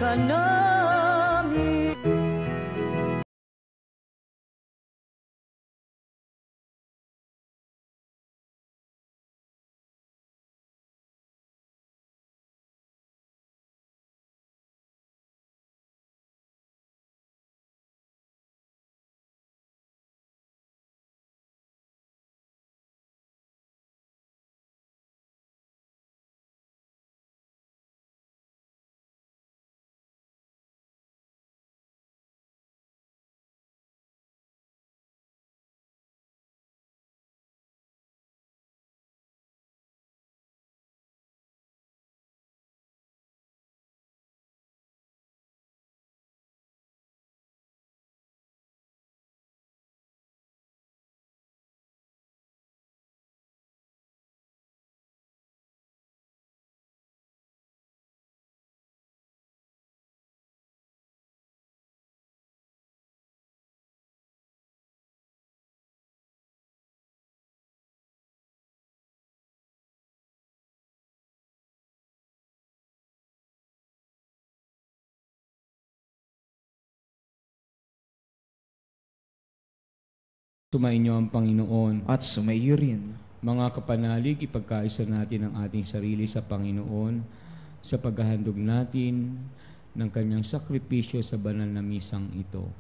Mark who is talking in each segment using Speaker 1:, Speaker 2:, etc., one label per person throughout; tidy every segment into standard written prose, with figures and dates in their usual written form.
Speaker 1: ka namin.
Speaker 2: Sumainyo ang Panginoon.
Speaker 3: At sumaiyo rin.
Speaker 2: Mga kapanalig, ipagkaisa natin ang ating sarili sa Panginoon sa paghahandog natin ng Kanyang sakripisyo sa banal na misang ito.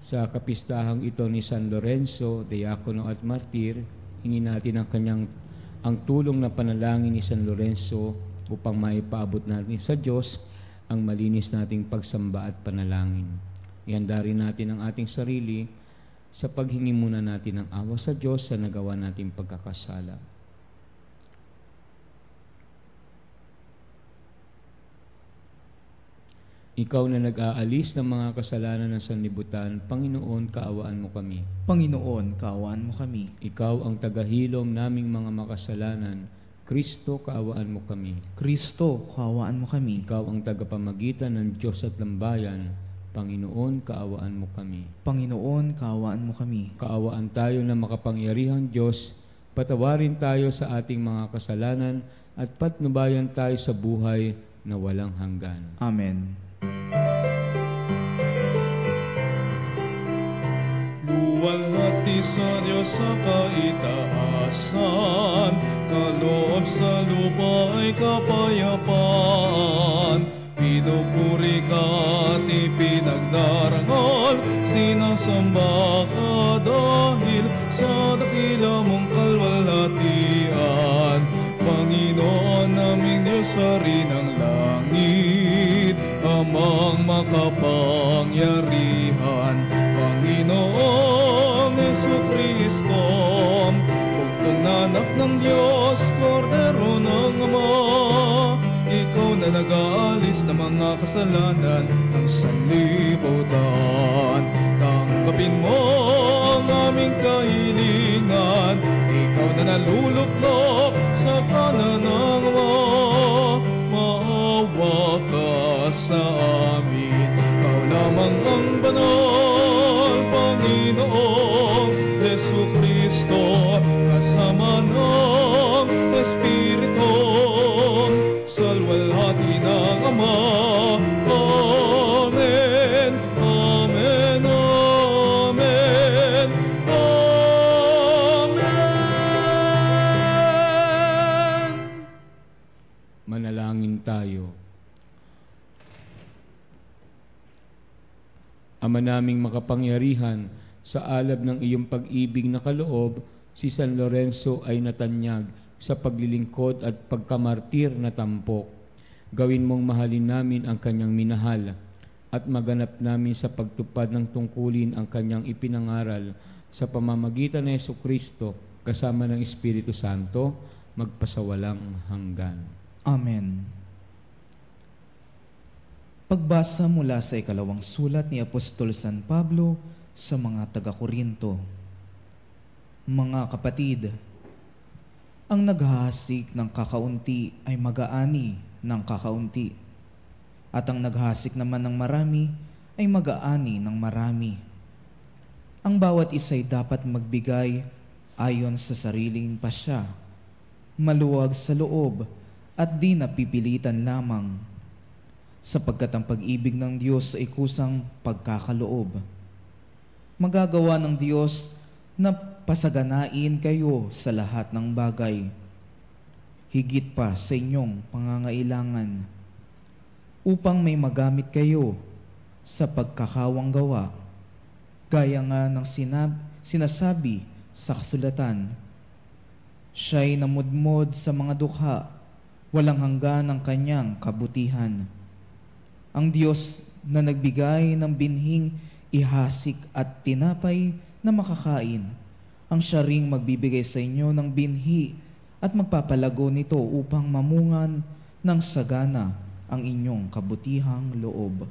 Speaker 2: Sa kapistahang ito ni San Lorenzo, Diakono at Martir, hingi natin ang tulong na panalangin ni San Lorenzo upang maipaabot natin sa Diyos ang malinis nating pagsamba at panalangin. Ihanda rin natin ang ating sarili sa paghingi muna natin ng awa sa Diyos sa nagawa nating pagkakasala. Ikaw na nag-aalis ng mga kasalanan ng sanlibutan, Panginoon, kaawaan mo kami.
Speaker 3: Panginoon, kaawaan mo kami.
Speaker 2: Ikaw ang tagahilom naming mga makasalanan, Kristo, kaawaan mo kami.
Speaker 3: Kristo, kaawaan mo kami.
Speaker 2: Ikaw ang tagapamagitan ng Diyos at lambayan, Panginoon, kaawaan mo kami.
Speaker 3: Panginoon, kaawaan mo kami.
Speaker 2: Kaawaan tayo na makapangyarihang Diyos, patawarin tayo sa ating mga kasalanan at patnubayan tayo sa buhay na walang hanggan.
Speaker 3: Amen.
Speaker 4: Luwalhati sa Diyos sa kaitaasan, kaloob sa lupa ay kapayapaan. Pinupuri ka at ipinagdarangal, sinasamba ka dahil sa dakila mong kalwalhatian. Panginoon naming Diyos, Hari ng langit, Amang makapangyarihan. Panginoong Jesucristo, bugtong na anak ng Diyos, Kordero ng Ama, ikaw na nag-aalis ng mga kasalanan ng sanlibutan. Tanggapin mo ang aming kahilingan, ikaw na naluluklok sa kanan ng Ama. Maawa ka sa amin, ikaw lamang ang banal, Panginoong Jesucristo, kasama ng Espiritu, salwalhati ng Ama. Amen, amen, amen, amen.
Speaker 2: Manalangin tayo. Ama naming makapangyarihan, sa alab ng iyong pag-ibig na kaloob, si San Lorenzo ay natanyag sa paglilingkod at pagkamartir na tampok. Gawin mong mahalin namin ang kanyang minahal at maganap namin sa pagtupad ng tungkulin ang kanyang ipinangaral sa pamamagitan ng Jesucristo kasama ng Espiritu Santo, magpasawalang hanggan.
Speaker 3: Amen. Pagbasa mula sa ikalawang sulat ni Apostol San Pablo sa mga taga-Korinto. Mga kapatid, ang naghahasik ng kakaunti ay mag-aani ng kakaunti, at ang naghahasik naman ng marami ay mag-aani ng marami. Ang bawat isa'y dapat magbigay ayon sa sariling pasya, maluwag sa loob at di napipilitan lamang. sapagkat ang pag-ibig ng Diyos ay kusang pagkakaloob. Magagawa ng Diyos na pasaganain kayo sa lahat ng bagay, higit pa sa inyong pangangailangan, upang may magamit kayo sa pagkakawang gawa, gaya nga ng sinasabi sa kasulatan, siya'y namudmod sa mga dukha, walang hanggan ang kanyang kabutihan. Ang Diyos na nagbigay ng binhing ihasik at tinapay na makakain, ang siya ring magbibigay sa inyo ng binhi at magpapalago nito upang mamungan ng sagana ang inyong kabutihang loob.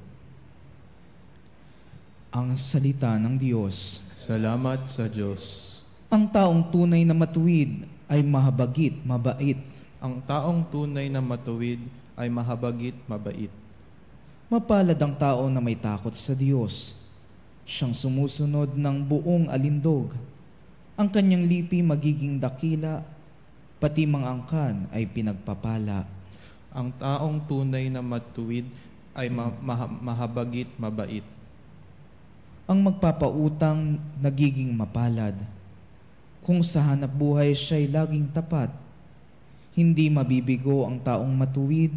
Speaker 3: Ang salita ng Diyos.
Speaker 4: Salamat sa Diyos.
Speaker 3: Ang taong tunay na matuwid ay mahabagit, mabait.
Speaker 4: Ang taong tunay na matuwid ay mahabagit, mabait.
Speaker 3: Mapalad ang tao na may takot sa Diyos. Siyang sumusunod ng buong alindog. Ang kanyang lipi magiging dakila, pati mga angkan ay pinagpapala.
Speaker 4: Ang taong tunay na matuwid ay mahabagit, mabait.
Speaker 3: Ang magpapautang nagiging mapalad. Kung sa hanap buhay siya'y laging tapat, hindi mabibigo ang taong matuwid,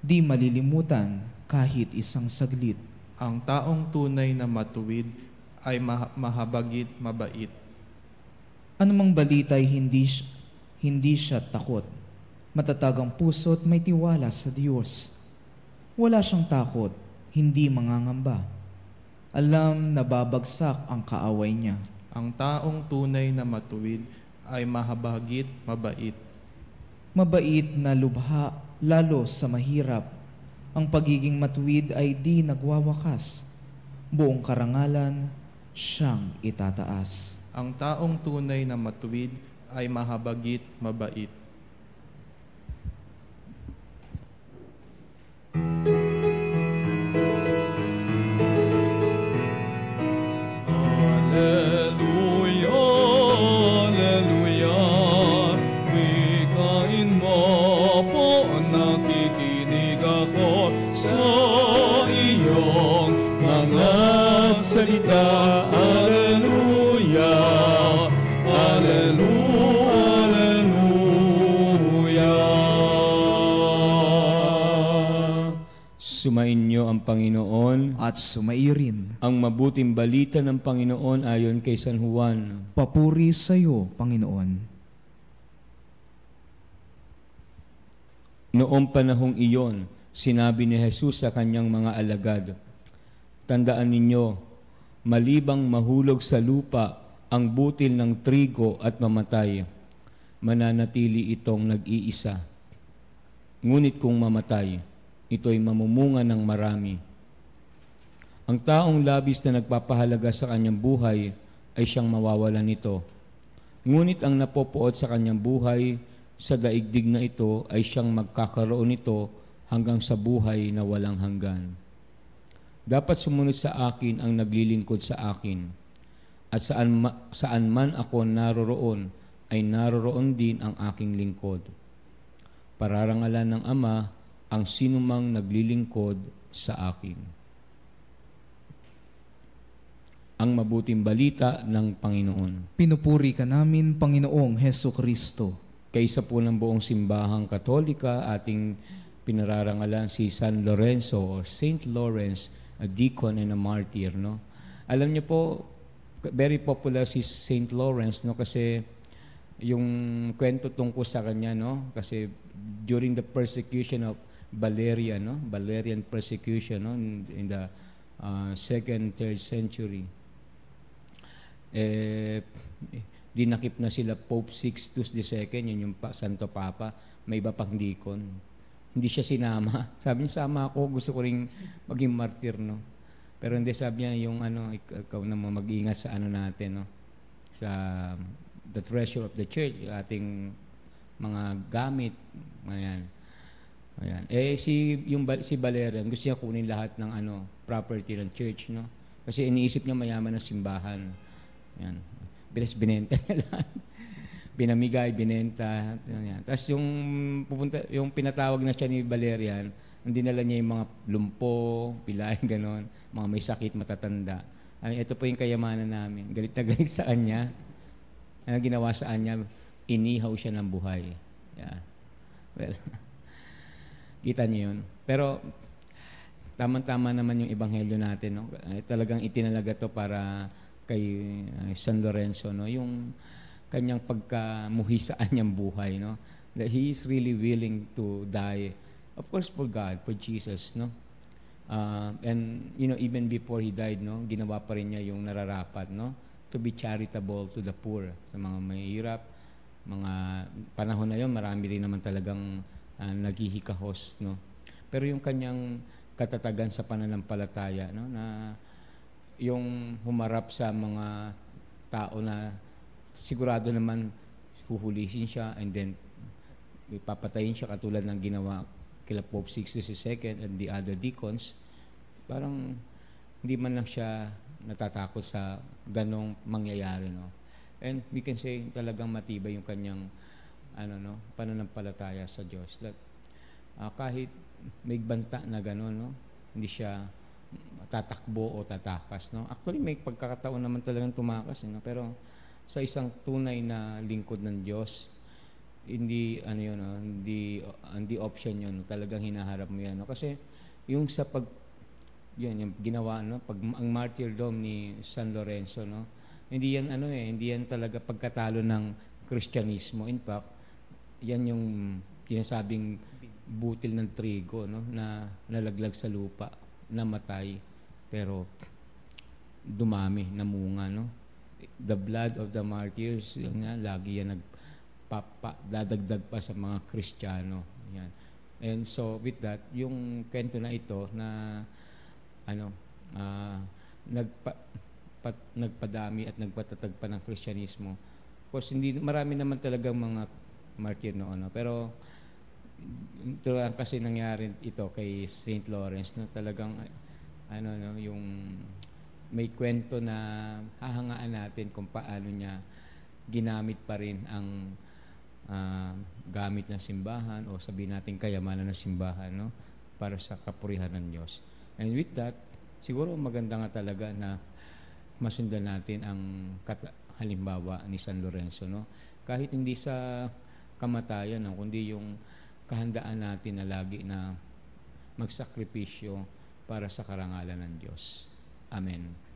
Speaker 3: di malilimutan kahit isang saglit.
Speaker 4: Ang taong tunay na matuwid ay mahabagit, mabait.
Speaker 3: Anumang balita'y hindi siya takot. Matatag ang puso't may tiwala sa Diyos. Wala siyang takot, hindi mangangamba. Alam na babagsak ang kaaway niya.
Speaker 4: Ang taong tunay na matuwid ay mahabagit, mabait.
Speaker 3: Mabait na lubha, lalo sa mahirap. Ang pagiging matuwid ay di nagwawakas. Buong karangalan, siyang itataas.
Speaker 4: Ang taong tunay na matuwid ay mahabagit, mabait.
Speaker 2: Salita, Alleluia, Alleluia, Alleluia. Sumainyo ang Panginoon
Speaker 3: At sumairin.
Speaker 2: ang mabuting balita ng Panginoon ayon kay San Juan.
Speaker 3: Papuri sa iyo, Panginoon.
Speaker 2: Noong panahong iyon, sinabi ni Jesus sa kanyang mga alagad, tandaan ninyo, malibang mahulog sa lupa ang butil ng trigo at mamatay, mananatili itong nag-iisa. Ngunit kung mamatay, ito'y mamumunga ng marami. Ang taong labis na nagpapahalaga sa kanyang buhay ay siyang mawawalan nito. Ngunit ang napopuot sa kanyang buhay sa daigdig na ito ay siyang magkakaroon nito hanggang sa buhay na walang hanggan. Dapat sumunod sa akin ang naglilingkod sa akin. At saan man ako naroroon, ay naroroon din ang aking lingkod. Pararangalan ng Ama ang sinumang naglilingkod sa akin. Ang mabuting balita ng Panginoon.
Speaker 3: Pinupuri ka namin, Panginoong Heso Kristo.
Speaker 2: Kaysa po ng buong simbahang Katolika, ating pinararangalan si San Lorenzo or Saint Lawrence, a deacon and a martyr, no? Alam niyo po, very popular si Saint Lawrence, no? Kasi yung kwento tungkol sa kanya, no? Kasi during the persecution of Valerian, no? Valerian persecution, no? In the 2nd, 3rd century. Dinakip na sila Pope Sixtus II, yun yung Santo Papa, may iba pang deacon. Hindi siya sinama. Sabi niya, sama ako, gusto ko ring maging martyr, no? Pero hindi, sabi niya, yung ikaw naman mag-ingat sa natin, no? Sa the treasure of the church, ating mga gamit, ayan. Ayan. Si Valerian, gusto niya kunin lahat ng property ng church, no? Kasi iniisip niya mayaman ng simbahan. Ayan. Bilis binenta niya lahat. Binamigay, binenta. Yan. Tapos yung pinatawag na siya ni Valerian, dinala niya yung mga lumpo, pilay, ganon, mga may sakit, matatanda. Ito po yung kayamanan namin. Galit na galit sa kanya. Ano ginawa sa kanya? Inihaw siya ng buhay. Yeah. Well, kita niyo yun. Pero, tama-tama naman yung ebanghelyo natin. No? Talagang itinalaga to para kay San Lorenzo. No? Yung kanyang pagkamuhi sa kanyang buhay. No? That he is really willing to die. Of course, for God, for Jesus. No? And, even before he died, no? Ginawa pa rin niya yung nararapat. No? To be charitable to the poor. Sa mga mahihirap. Mga panahon na yun, marami rin naman talagang naghihikahos. No? Pero yung kanyang katatagan sa pananampalataya, no? Na yung humarap sa mga tao na sigurado naman huhulihin siya and then ipapatayin siya katulad ng ginawa kila Pope Sixtus II and the other deacons, parang hindi man lang siya natatakot sa ganong mangyayari. No? And we can say talagang matibay yung kanyang pananampalataya sa Diyos. That kahit may banta na gano'n, no? Hindi siya tatakbo o tatakas. No? Actually, may pagkakataon naman talagang tumakas. No? Pero sa isang tunay na lingkod ng Diyos, hindi option yun. No? Talagang hinaharap mo yan. No? Kasi yung sa yung ginawa, no? Ang martyrdom ni San Lorenzo, no? Hindi yan talaga pagkatalo ng Kristyanismo. In fact, yan yung sinasabing butil ng trigo, no, na nalaglag sa lupa, namatay, pero dumami, namunga, no. The blood of the martyrs, lagi yan dadagdag pa sa mga Kristiyano. Yan. And so with that, yung kwento na ito na nagpadami at nagpatatag pa ng Kristyanismo. Of course, marami naman talagang mga martyr noon, no? Pero ito kasi nangyari ito kay St. Lawrence, no? Talagang yung may kwento na hahangaan natin kung paano niya ginamit pa rin ang gamit ng simbahan o sabihin natin kayamanan ng simbahan, no? Para sa kapurihan ng Diyos. And with that, siguro maganda nga talaga na masundan natin ang halimbawa ni San Lorenzo, no? Kahit hindi sa kamatayan, no? Kundi yung kahandaan natin na lagi na magsakripisyo para sa karangalan ng Diyos. Amen.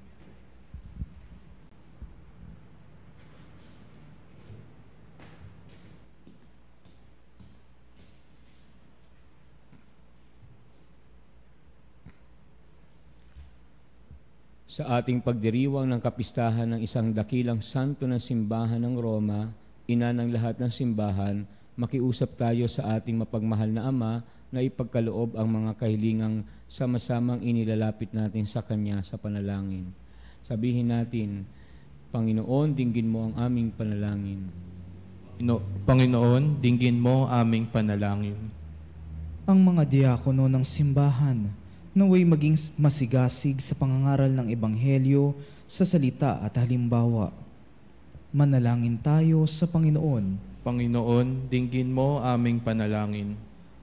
Speaker 2: Sa ating pagdiriwang ng kapistahan ng isang dakilang santo ng simbahan ng Roma, ina ng lahat ng simbahan, makiusap tayo sa ating mapagmahal na Ama na ipagkaloob ang mga kahilingang sama-samang inilalapit natin sa Kanya sa panalangin. Sabihin natin, Panginoon, dinggin mo ang aming panalangin.
Speaker 4: Panginoon, dinggin mo ang aming panalangin.
Speaker 3: Ang mga diakono ng simbahan, naway maging masigasig sa pangangaral ng Ebanghelyo sa salita at halimbawa. Manalangin tayo sa Panginoon.
Speaker 4: Panginoon, dinggin mo aming panalangin.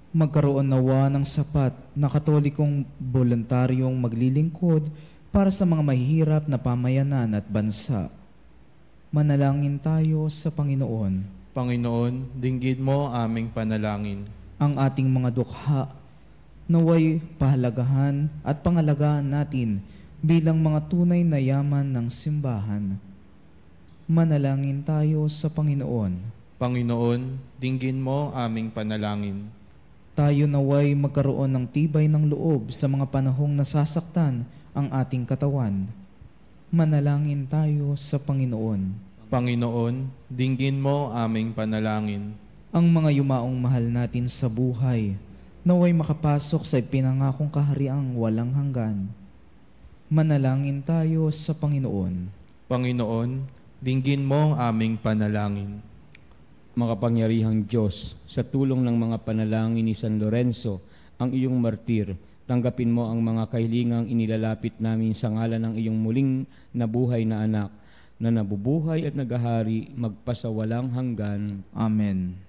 Speaker 3: Magkaroon nawa ng sapat na katolikong voluntaryong maglilingkod para sa mga mahihirap na pamayanan at bansa. Manalangin tayo sa Panginoon.
Speaker 4: Panginoon, dinggin mo aming panalangin.
Speaker 3: Ang ating mga dukha, naway pahalagahan at pangalagaan natin bilang mga tunay na yaman ng simbahan. Manalangin tayo sa Panginoon.
Speaker 4: Panginoon, dinggin mo aming panalangin.
Speaker 3: Tayo naway magkaroon ng tibay ng loob sa mga panahong nasasaktan ang ating katawan. Manalangin tayo sa Panginoon.
Speaker 4: Panginoon, dinggin mo aming panalangin.
Speaker 3: Ang mga yumaong mahal natin sa buhay, naway makapasok sa ipinangakong kahariang walang hanggan. Manalangin tayo sa Panginoon.
Speaker 4: Panginoon, dinggin mo aming panalangin.
Speaker 2: Makapangyarihang Diyos, sa tulong ng mga panalangin ni San Lorenzo, ang iyong martir, tanggapin mo ang mga kahilingang inilalapit namin sa ngalan ng iyong muling nabuhay na anak, na nabubuhay at naghahari magpasawalang hanggan.
Speaker 3: Amen.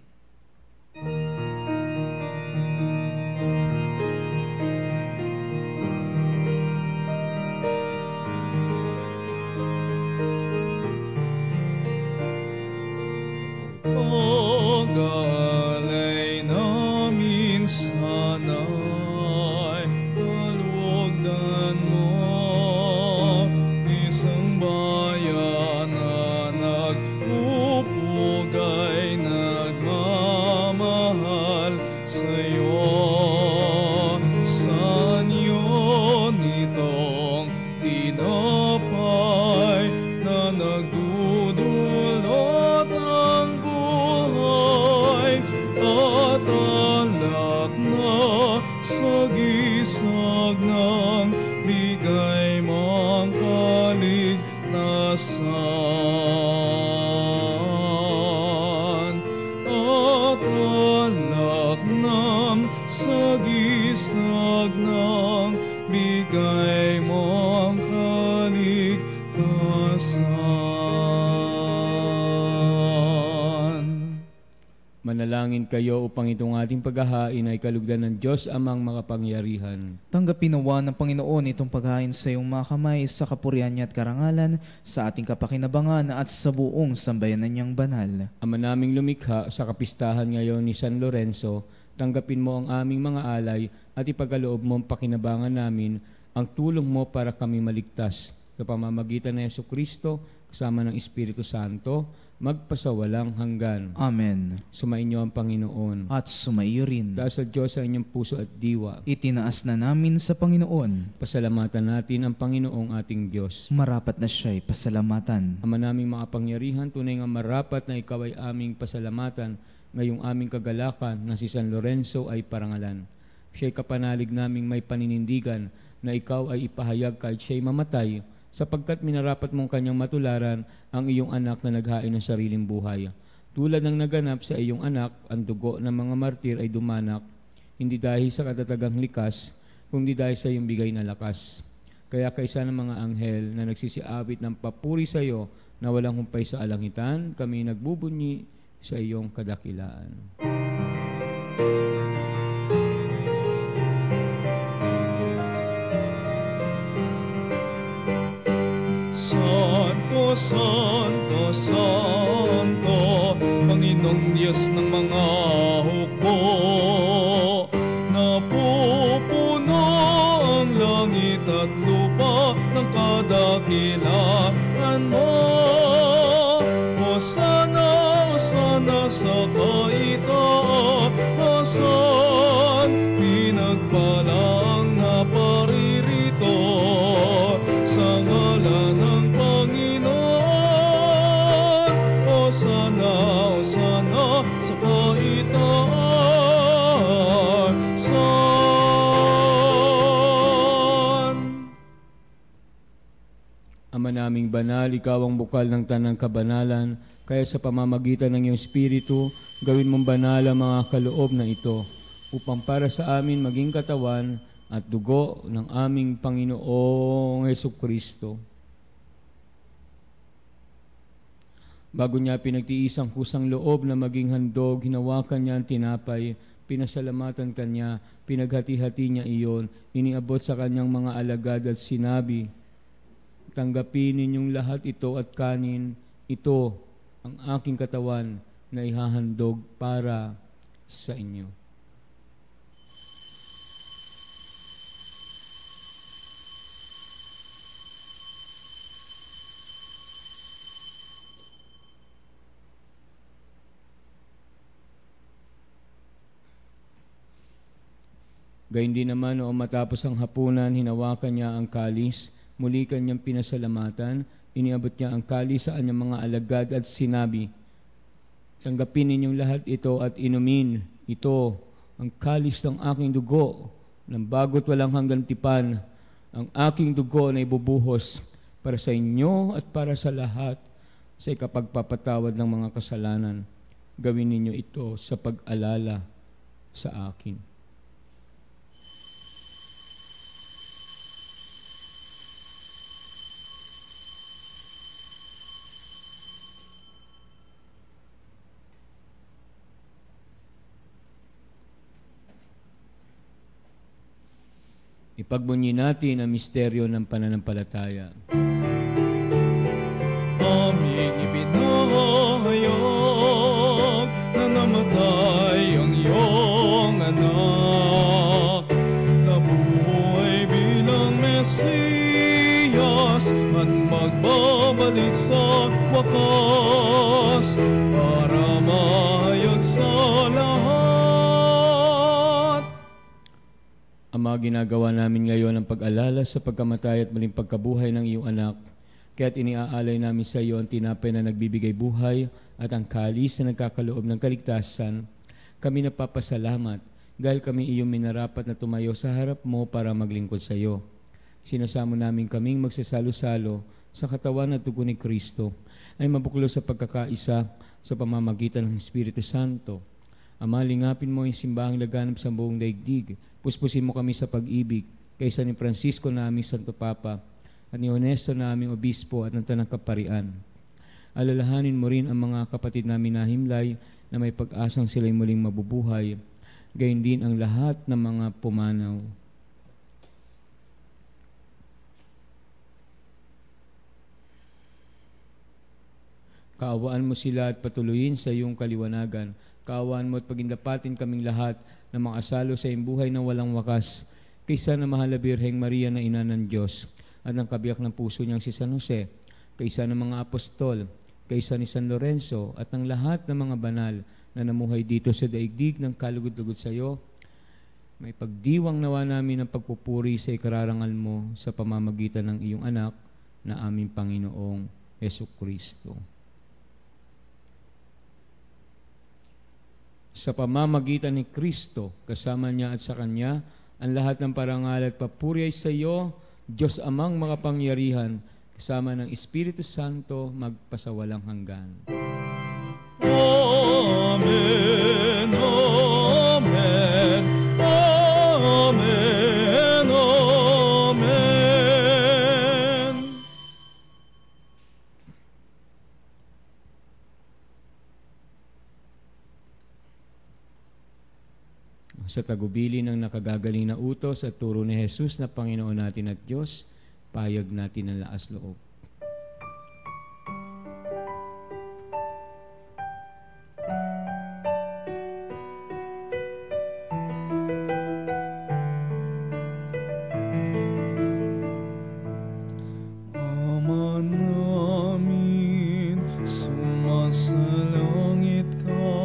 Speaker 4: bigay mo ang kaligtasan at alak ng sagisag ng bigay mo ang kaligtasan.
Speaker 2: Manalangin kayo upang itong ating paghahain ay kalugdan ng Diyos Amang makapangyarihan.
Speaker 3: Tanggapin nawa ng Panginoon itong paghain sa iyong mga kamay sa kapurihan niya at karangalan, sa ating kapakinabangan at sa buong sambayanan niyang banal.
Speaker 2: Ama naming lumikha, sa kapistahan ngayon ni San Lorenzo, tanggapin mo ang aming mga alay at ipagkaloob mo ang pakinabangan namin, ang tulong mo para kami maligtas. Sa pamamagitan ng Jesucristo, kasama ng Espiritu Santo, magpasawalang hanggan.
Speaker 3: Amen.
Speaker 2: Sumainyo ang Panginoon.
Speaker 3: At sumaiyo rin.
Speaker 2: Dahil sa Diyos ang inyong puso at diwa,
Speaker 3: Itinaas na namin sa Panginoon.
Speaker 2: pasalamatan natin ang Panginoong ating Diyos.
Speaker 3: Marapat na siya'y pasalamatan.
Speaker 2: Ama naming makapangyarihan, tunay nga marapat na ikaw ay aming pasalamatan, ngayong aming kagalakan na si San Lorenzo ay parangalan. Siya'y kapanalig naming may paninindigan na ikaw ay ipahayag kahit siya'y mamatay, sapagkat minarapat mong kanyang matularan ang iyong anak na naghain ng sariling buhay. Tulad ng naganap sa iyong anak, ang dugo ng mga martir ay dumanak, hindi dahil sa katatagang likas, kundi dahil sa iyong bigay na lakas. Kaya kaysa ng mga anghel na nagsisiawit ng papuri sa iyo na walang humpay sa alangitan, kami nagbubunyi sa iyong kadakilaan.
Speaker 4: Santo, Santo, Santo, Panginoong Diyos ng mga hukbo, napupuno ang langit at lupa ng kadakilaan mo. Hosana, Hosana sa kaitaasan, pinagpalang na paririto sa ngalan ng Panginoon. Hosana, Hosana sa kaitaasan.
Speaker 2: Ama naming banal, ikaw ang bukal ng tanang kabanalan, kaya sa pamamagitan ng iyong Espiritu, gawin mong banal ang mga kaloob na ito, upang para sa amin maging katawan at dugo ng aming Panginoong Jesucristo. Bago niya pinagtiis ang kusang loob na maging handog, hinawakan niya ang tinapay, pinasalamatan kanya, pinaghati-hati niya iyon, iniabot sa kanyang mga alagad at sinabi, "Tanggapin ninyong lahat ito at kanin, ito ang aking katawan na ihahandog para sa inyo." Gayun din naman noong matapos ang hapunan, hinawakan niya ang kalis, muli kanyang pinasalamatan, iniabot niya ang kalis sa kanyang mga alagad at sinabi, "Tanggapin ninyong lahat ito at inumin. Ito ang kalis ng aking dugo, ng bago't walang hanggang tipan. Ang aking dugo na ibubuhos para sa inyo at para sa lahat sa ikapagpapatawad ng mga kasalanan. Gawin ninyo ito sa pag-alala sa akin." Ipagbunyi natin ang misteryo ng pananampalataya.
Speaker 4: Aming ibinahayag na namatay ang iyong anak, nabuhay bilang Mesiyas at magbabalik sa wakas para mahayag sa lahat.
Speaker 2: Ama, ginagawa namin ngayon ang pag-alala sa pagkamatay at muling pagkabuhay ng iyong anak. Kaya't iniaalay namin sa iyo ang tinapay na nagbibigay buhay at ang kalis na nagkakaloob ng kaligtasan. Kami napapasalamat dahil kami iyong minarapat na tumayo sa harap mo para maglingkod sa iyo. sinasamo namin kaming magsasalo-salo sa katawan at dugo ni Kristo ay mabuklo sa pagkakaisa sa pamamagitan ng Espiritu Santo. Ama, lingapin mo yung simbahang laganap sa buong daigdig. Puspusin mo kami sa pag-ibig kaysa ni Francisco na aming Santo Papa at ni Honesto na aming Obispo at ng Tanang Kaparian. Alalahanin mo rin ang mga kapatid namin na himlay na may pag-asang sila'y muling mabubuhay, gayon din ang lahat ng mga pumanaw. Kaawaan mo sila at patuloyin sa iyong kaliwanagan. Kaawaan mo at pagindapatin kaming lahat na makasalo sa iyong buhay na walang wakas, kaysa na mahal na Birheng Maria na ina ng Diyos at ang kabiyak ng puso niyang si San Jose, kaysa ng mga apostol, kaysa ni San Lorenzo at ng lahat ng mga banal na namuhay dito sa daigdig ng kalugod-lugod sa iyo. May pagdiwang nawa namin ng pagpupuri sa ikararangal mo sa pamamagitan ng iyong anak na aming Panginoong Jesucristo. Sa pamamagitan ni Kristo, kasama niya at sa Kanya, ang lahat ng parangal at papuri ay sa iyo, Diyos Amang makapangyarihan, kasama ng Espiritu Santo, magpasawalang hanggan.
Speaker 4: Amen, amen, amen, amen.
Speaker 2: Sa tagubili ng nakagagaling na utos at turo ni Jesus na Panginoon natin at Diyos, payag natin ang laas loob.
Speaker 4: Ama namin, sumasalangit ka,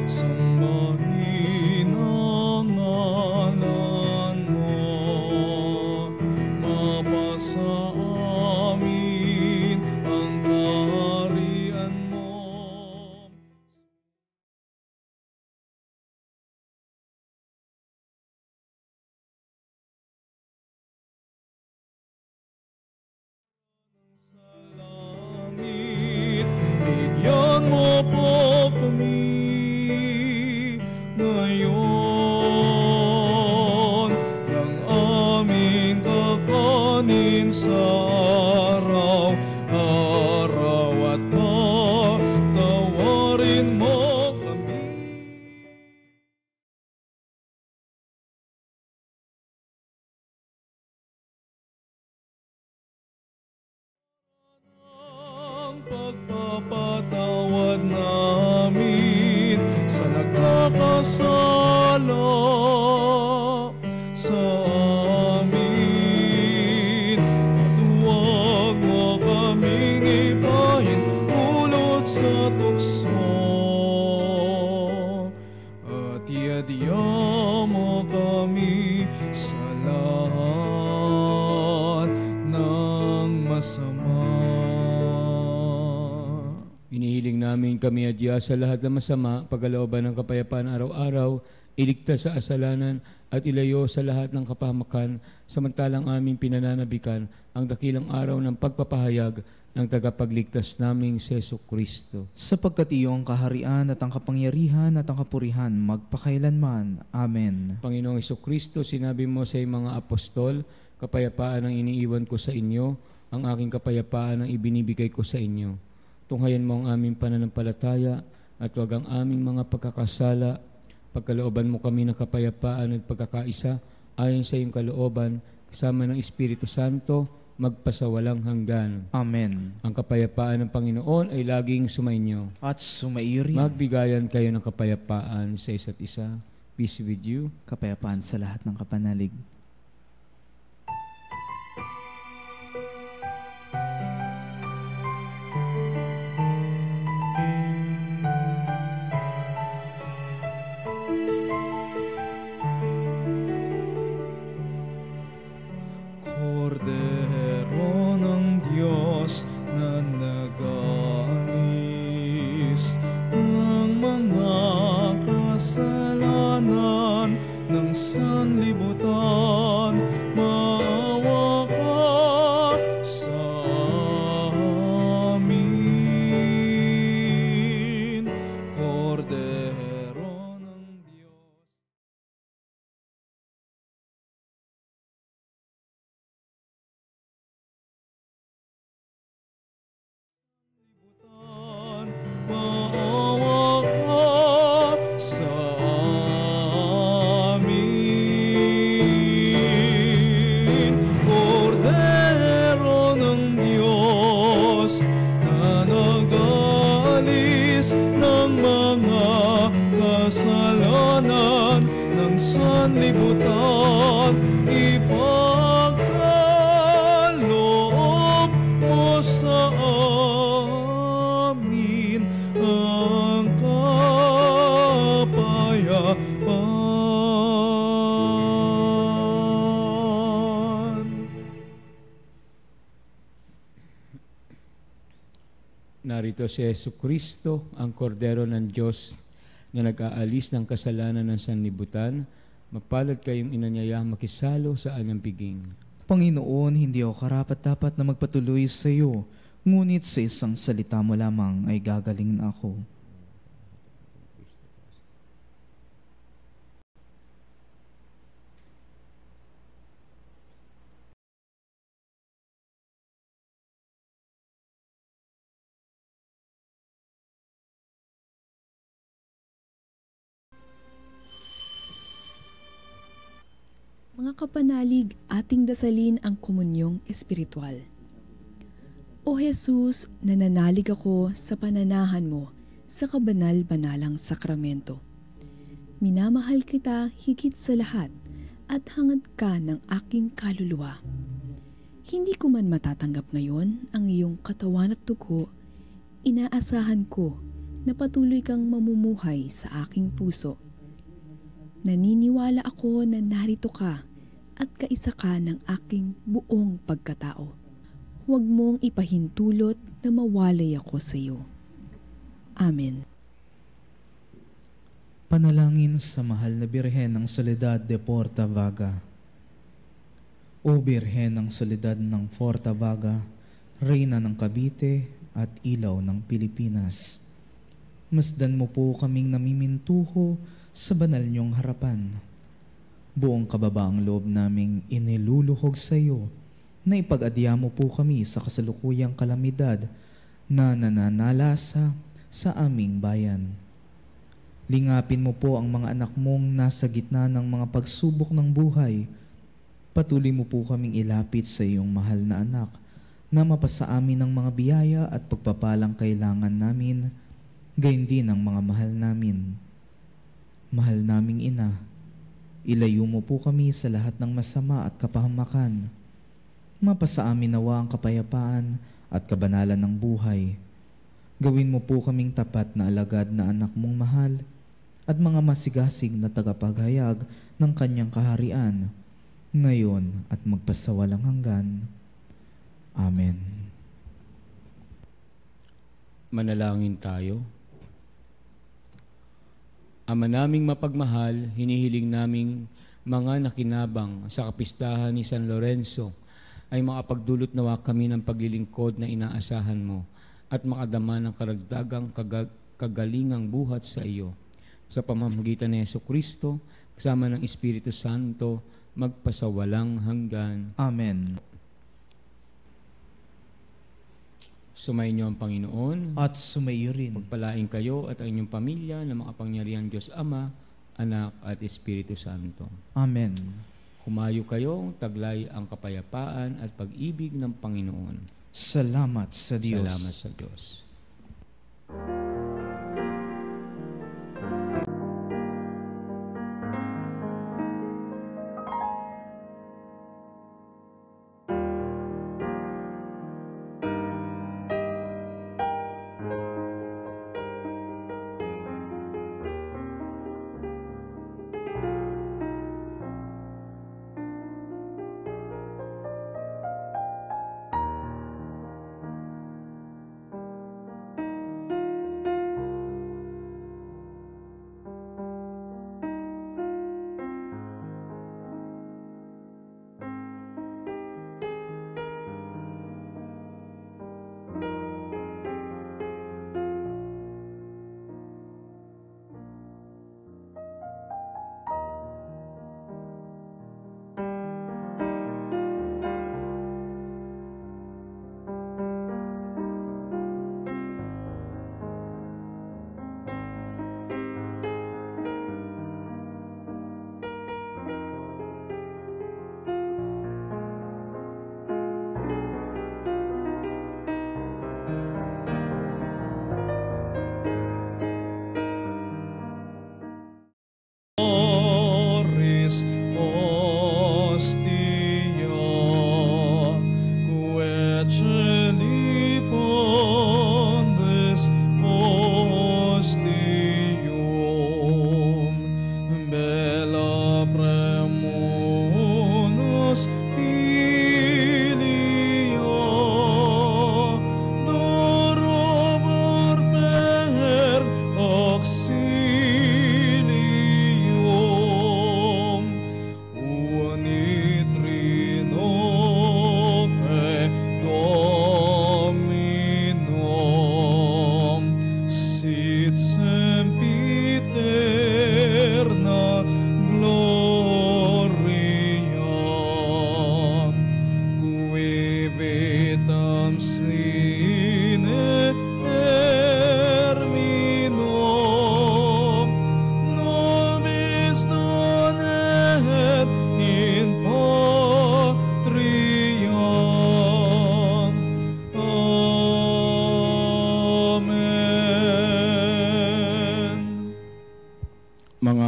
Speaker 4: sambahin ang ngalan mo, mapasa amin ang kaharian mo. Sa langit, bigyan mo po kami ngayon ng aming kakanin sa araw-araw at patawarin mo kami. Ang pagpapatawad namin sa nagkakasala sa amin, at huwag mo kaming ipahin pulot sa tukso, at iadya mo kami sa lahat ng masama.
Speaker 2: Inihiling namin kami adya sa lahat ng masama, pagkalooban ng kapayapaan araw-araw, iligtas sa asalanan at ilayo sa lahat ng kapahamakan, samantalang aming pinananabikan ang dakilang araw ng pagpapahayag ng tagapagligtas naming si Jesucristo.
Speaker 3: Sapagkat iyong kaharian at ang kapangyarihan at ang kapurihan magpakailanman. Amen.
Speaker 2: Panginoong Jesucristo, sinabi mo sa iyong mga apostol, kapayapaan ang iniiwan ko sa inyo, ang aking kapayapaan ang ibinibigay ko sa inyo. Tunghayan mo ang aming pananampalataya at huwag ang aming mga pagkakasala. Pagkalooban mo kami ng kapayapaan at pagkakaisa ayon sa iyong kalooban, kasama ng Espiritu Santo, magpasawalang hanggan.
Speaker 3: Amen.
Speaker 2: Ang kapayapaan ng Panginoon ay laging sumainyo.
Speaker 3: At sumaiyo rin.
Speaker 2: Magbigayan kayo ng kapayapaan sa isa't isa. Peace with you.
Speaker 3: Kapayapaan sa lahat ng kapanalig.
Speaker 4: Kordero ng Diyos na nag-aalis ng mga kasalanan ng sanlibutan, kapahamakan, ipagkaloob mo sa amin ang kapayapaan.
Speaker 2: Narito si Jesucristo, ang kordero ng Diyos na nag-aalis ng kasalanan ng sanlibutan. Mapalad kayong inanyayang makisalo sa anyang piging.
Speaker 3: Panginoon, hindi ako karapat-dapat na magpatuloy sa iyo, ngunit sa isang salita mo lamang ay gagaling na ako.
Speaker 5: Mga kapanalig, ating dasalin ang komunyong espiritual. O Jesus, nananalig ako sa pananahan mo sa kabanal-banalang sakramento. Minamahal kita higit sa lahat at hangad ka ng aking kaluluwa. Hindi ko man matatanggap ngayon ang iyong katawan at dugo, inaasahan ko na patuloy kang mamumuhay sa aking puso. Naniniwala ako na narito ka at kaisa ka ng aking buong pagkatao. Huwag mong ipahintulot na mawalay ako sa iyo. Amen.
Speaker 3: Panalangin sa mahal na Birhen ng Soledad de Portavaga. O Birhen ng Soledad ng Portavaga, Reyna ng Cavite at Ilaw ng Pilipinas, masdan mo po kaming namimintuho sa banal niyong harapan. Buong kababaang loob naming iniluluhog sa iyo na ipag-adya mo po kami sa kasalukuyang kalamidad na nananalasa sa aming bayan. Lingapin mo po ang mga anak mong nasa gitna ng mga pagsubok ng buhay. Patuloy mo po kaming ilapit sa iyong mahal na anak na mapasa amin ng mga biyaya at pagpapalang kailangan namin, gayon din ang mga mahal namin. Mahal naming ina, ilayo mo po kami sa lahat ng masama at kapahamakan. Mapasa amin nawa ang kapayapaan at kabanalan ng buhay. Gawin mo po kaming tapat na alagad na anak mong mahal at mga masigasig na tagapaghayag ng kanyang kaharian, ngayon at magpasawalang hanggan. Amen.
Speaker 2: Manalangin tayo. Ama naming mapagmahal, hinihiling naming mga nakinabang sa kapistahan ni San Lorenzo ay makapagdulot nawa kami ng paglilingkod na inaasahan mo at makadama ng karagdagang kagalingang buhat sa iyo. Sa pamamagitan ni Jesucristo, kasama ng Espiritu Santo, magpasawalang hanggan.
Speaker 3: Amen.
Speaker 2: Sumayin niyo ang Panginoon.
Speaker 3: At sumayo rin.
Speaker 2: Pagpalain kayo at ang inyong pamilya ng makapangyarihang Diyos Ama, Anak at Espiritu Santo.
Speaker 3: Amen.
Speaker 2: Humayo kayo, taglay ang kapayapaan at pag-ibig ng Panginoon.
Speaker 3: Salamat sa Diyos.
Speaker 2: Salamat sa Diyos.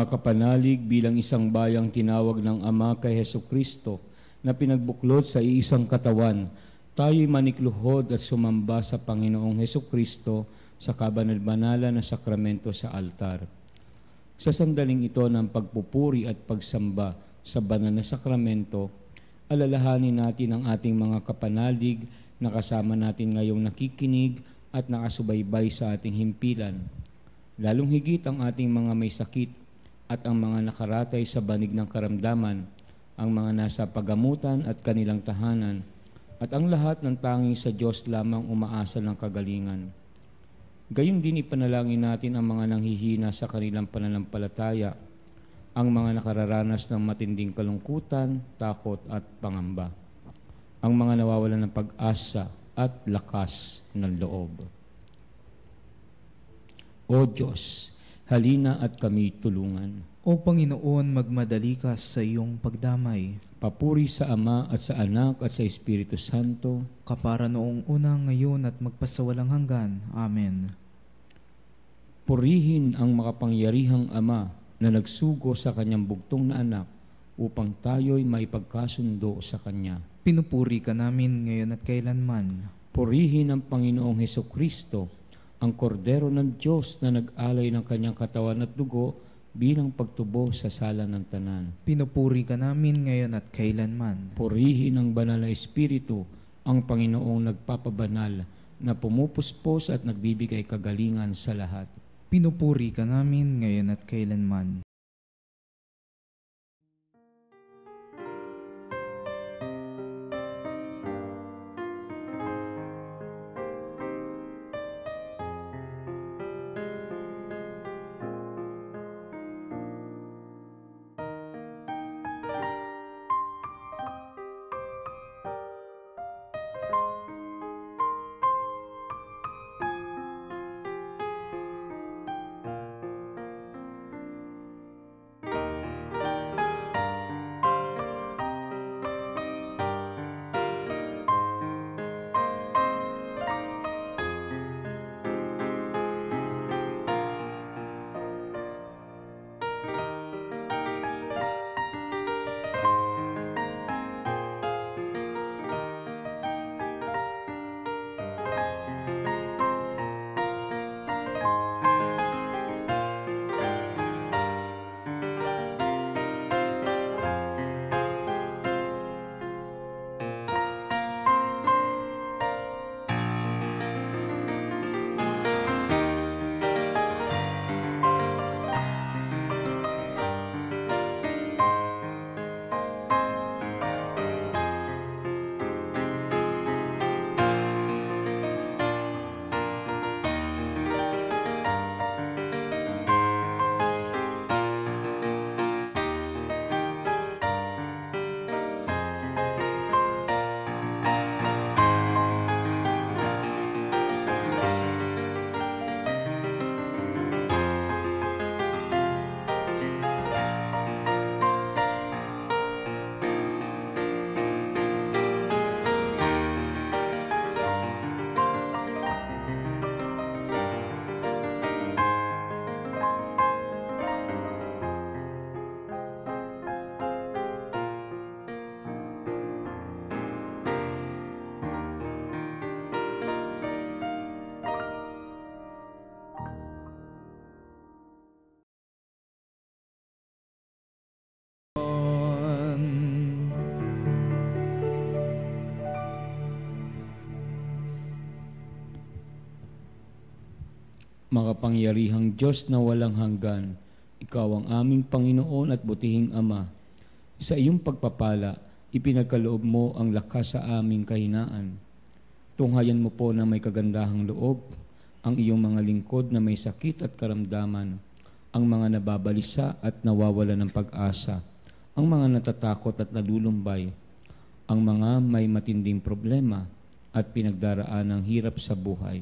Speaker 2: Mga kapanalig, bilang isang bayang tinawag ng Ama kay Hesukristo na pinagbuklod sa iisang katawan, tayo'y manikluhod at sumamba sa Panginoong Hesukristo sa kabanal-banalan na sakramento sa altar. Sa sandaling ito ng pagpupuri at pagsamba sa banal na sakramento, alalahanin natin ang ating mga kapanalig na kasama natin ngayong nakikinig at nakasubaybay sa ating himpilan. Lalong higit ang ating mga may sakit at ang mga nakaratay sa banig ng karamdaman, ang mga nasa pagamutan at kanilang tahanan, at ang lahat ng tanging sa Diyos lamang umaasa ng kagalingan. Gayun din ipanalangin natin ang mga nanghihina sa kanilang pananampalataya, ang mga nakararanas ng matinding kalungkutan, takot at pangamba, ang mga nawawalan ng pag-asa at lakas ng loob. O Diyos, halina at kami tulungan.
Speaker 3: O Panginoon, magmadali ka sa iyong pagdamay.
Speaker 2: Papuri sa Ama at sa Anak at sa Espiritu Santo,
Speaker 3: Kapara noong una, ngayon at magpasawalang hanggan. Amen.
Speaker 2: purihin ang makapangyarihang Ama na nagsugo sa kanyang bugtong na anak upang tayo'y maipagkasundo sa Kanya.
Speaker 3: Pinupuri ka namin ngayon at kailanman.
Speaker 2: Purihin ang Panginoong Hesukristo, ang kordero ng Diyos na nag-alay ng kanyang katawan at dugo bilang pagtubo sa sala ng tanan.
Speaker 3: Pinupuri ka namin ngayon at kailanman.
Speaker 2: Purihin ang banal na Espiritu, ang Panginoong nagpapabanal na pumupuspos at nagbibigay kagalingan sa lahat.
Speaker 3: Pinupuri ka namin ngayon at kailanman.
Speaker 2: Makapangyarihang Diyos na walang hanggan, Ikaw ang aming Panginoon at butihing Ama. Sa iyong pagpapala, ipinagkaloob mo ang lakas sa aming kahinaan. Tunghayan mo po na may kagandahang loob ang iyong mga lingkod na may sakit at karamdaman, ang mga nababalisa at nawawala ng pag-asa, ang mga natatakot at nalulumbay, ang mga may matinding problema at pinagdaraan ng hirap sa buhay,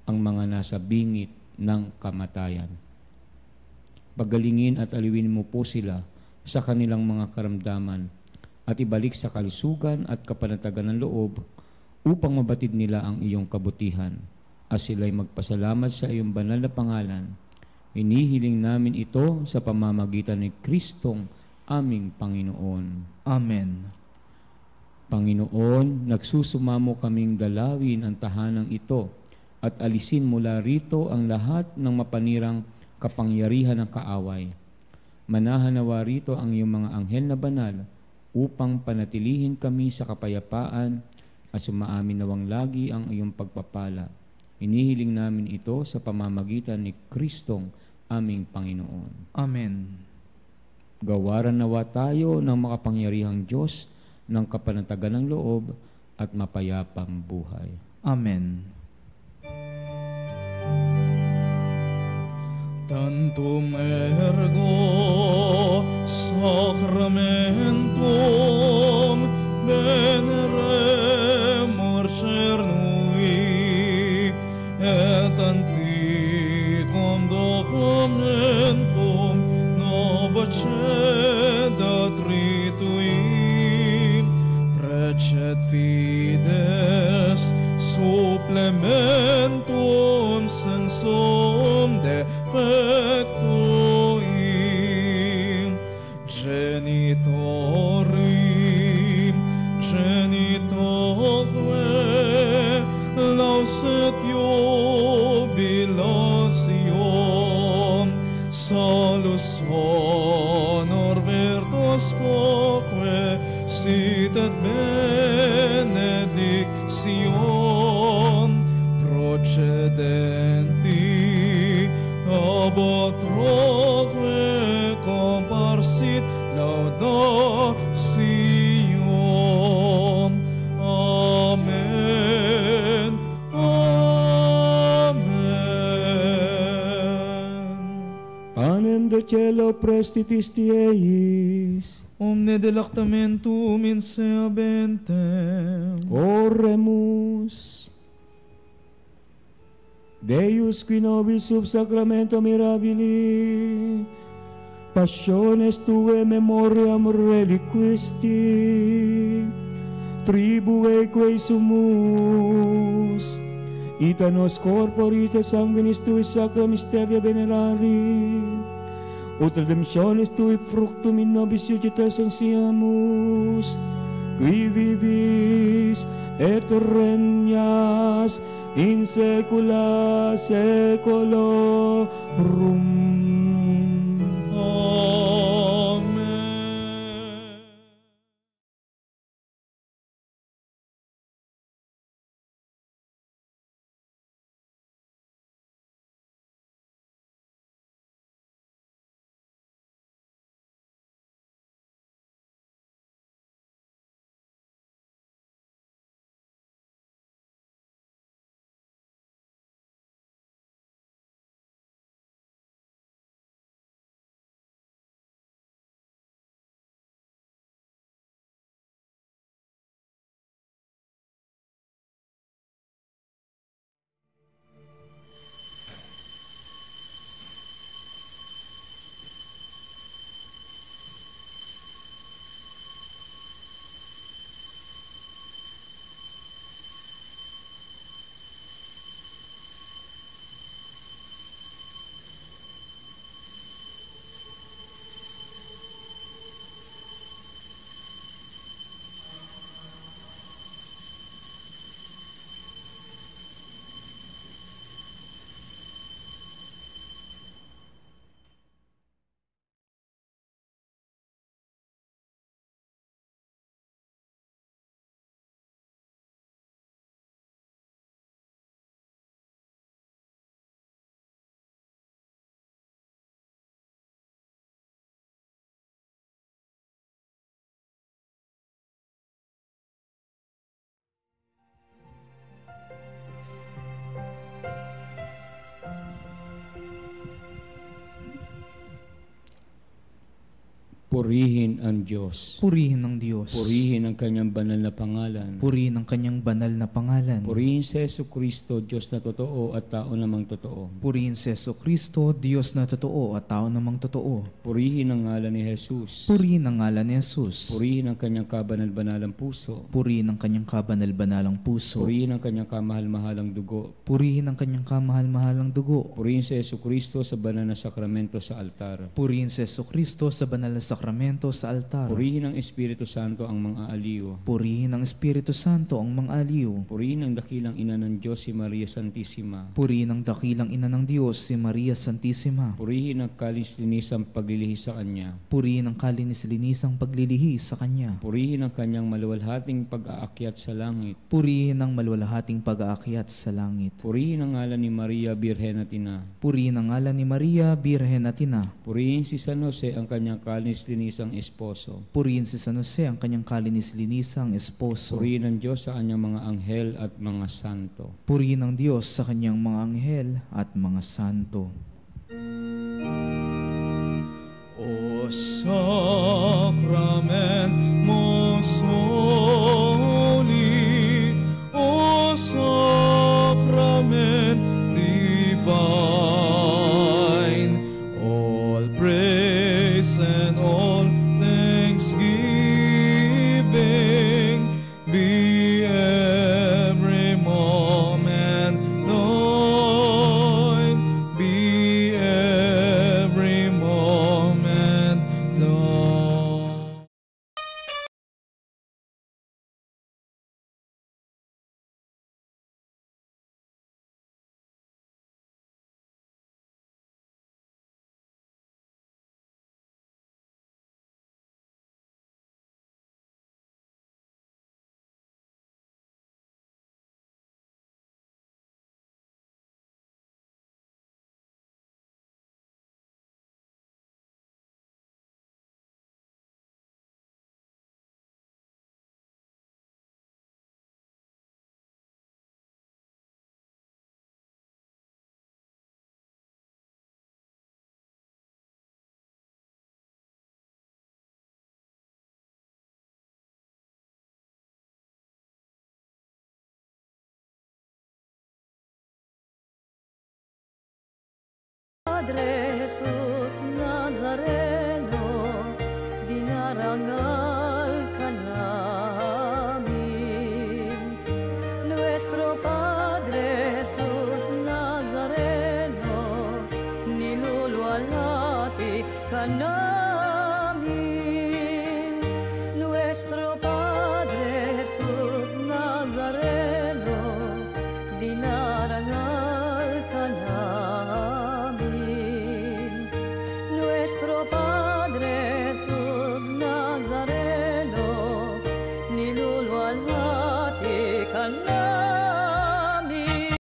Speaker 2: ang mga nasa bingit ng kamatayan. Pagalingin at aliwin mo po sila sa kanilang mga karamdaman at ibalik sa kalusugan at kapanatagan ng loob upang mabatid nila ang iyong kabutihan at sila'y magpasalamat sa iyong banal na pangalan Hinihiling namin ito sa pamamagitan ni Kristong aming Panginoon.
Speaker 3: Amen.
Speaker 2: Panginoon, nagsusumamo kaming dalawin ang tahanang ito at alisin mula rito ang lahat ng mapanirang kapangyarihan ng kaaway. Manahan nawa rito ang iyong mga anghel na banal upang panatilihin kami sa kapayapaan at sumaamin nawang lagi ang iyong pagpapala. Inihiling namin ito sa pamamagitan ni Kristong aming Panginoon.
Speaker 3: Amen.
Speaker 2: Gawaran nawa tayo ng makapangyarihang Diyos ng kapanatagan ng loob at mapayapang buhay.
Speaker 3: Amen.
Speaker 4: Tantum ergo sacramentum veneremur cernui et antiquum documentum nova cedat ritui precet fides supplementum sensum defectui genitoque lauset jubilatio salus honor virtus quoque sit et benediction procedenti ab utroque comparsit laudatio. Amen. Amen.
Speaker 2: Panem de cielo prestitis tieis,
Speaker 4: Omne delectamentum in se abentem.
Speaker 2: oremus. Deus qui nobis sub sacramento mirabili, passiones tue memoriam reliquisti, tribue quae sumus, ita nos corporis et sanguinis tui sacra mysteria venerari, ut redemptionis tui fructum in nobis iuditas ansiamus, qui vivis et regnas in saecula saeculorum. Purihin ang Diyos.
Speaker 3: Purihin ng Diyos.
Speaker 2: Purihin ang kanyang banal na pangalan.
Speaker 3: Purihin ang kanyang banal na pangalan.
Speaker 2: Purihin si Jesucristo, Diyos na totoo at tao namang totoo.
Speaker 3: Purihin si Jesucristo, Diyos na totoo at tao namang totoo.
Speaker 2: Purihin ang ngalan ni Jesus.
Speaker 3: Purihin ang ngalan ni Jesus.
Speaker 2: Purihin ang kanyang kabanal-banalang puso.
Speaker 3: Purihin ang kanyang kabanal-banalang puso.
Speaker 2: Purihin ang kanyang kamahal-mahalang dugo.
Speaker 3: Purihin ang kanyang kamahal-mahalang dugo.
Speaker 2: Purihin si Jesucristo sa banal na sakramento sa altar.
Speaker 3: Purihin si Jesucristo sa banal na sakramento sa altar.
Speaker 2: Purihin ang Espiritu Santo ang mga aliw.
Speaker 3: Purihin ang Espiritu Santo ang mga aliw.
Speaker 2: Purihin ang dakilang ina ng Diyos si Maria Santissima.
Speaker 3: Purihin ang dakilang ina ng Diyos si Maria Santissima.
Speaker 2: Purihin ang kalis-linisang paglilihi sa Kanya.
Speaker 3: Purihin ang kalinis-linisang paglilihi sa Kanya.
Speaker 2: Purihin ang Kanyang maluwalhating pag-aakyat sa langit.
Speaker 3: Purihin ang maluwalhating pag-aakyat sa langit.
Speaker 2: Purihin ang ngalan ni Maria Birhenatina.
Speaker 3: Purihin ang ngalan ni Maria Birhenatina.
Speaker 2: Purihin si San Jose ang kanyang kalis-linisang esposo.
Speaker 3: Purihin si San Jose ang kanyang kalinis-linisang esposo.
Speaker 2: Purihin ang Diyos sa kanyang mga anghel at mga santo.
Speaker 3: Purihin ang Diyos sa kanyang mga anghel at mga santo.
Speaker 4: O Sacrament most holy, O Sacrament divine, all praise and all thanksgiving be every moment thine, be every moment thine.
Speaker 1: Padre Jesus Nazareno, dinarangal ka namin. Nuestro Padre Jesus Nazareno, niluluwalhati ka namin.